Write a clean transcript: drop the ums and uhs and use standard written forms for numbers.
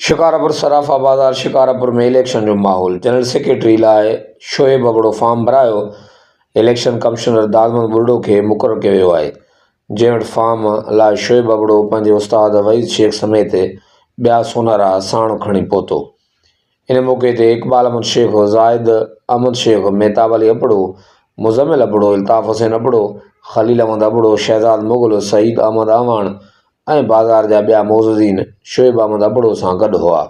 शिकारपुर सराफा बाज़ार शिकारपुर में इलेक्शन जो माहौल। जनरल सेक्रेटरी लाइ शोएब बगड़ो फॉर्म भरायो। इलेक्शन कमिश्नर दादमन बुर्डो के मुक़ररु कयो वियो आहे, जंहिं वटि फॉर्म लाइ शोएब बगड़ो पंहिंजे उस्ताद वहीद शेख समेत ॿिया सोनारा साण खणी पहुतो। इन मौक़े ते इक़बाल अहमद शेख, ज़ाहिद अहमद शेख, मेहताब अली अबड़ो, मुज़म्मिल अबड़ो, इल्ताफ़ हुसैन अबड़ो, खलील अहमद अबड़ो, शहज़ाद मुग़ल, सईद अहमद अवाण ऐं बाज़ार जा ॿिया मौजूदीन शोएब अहमद अबड़ो सां गॾु हुआ।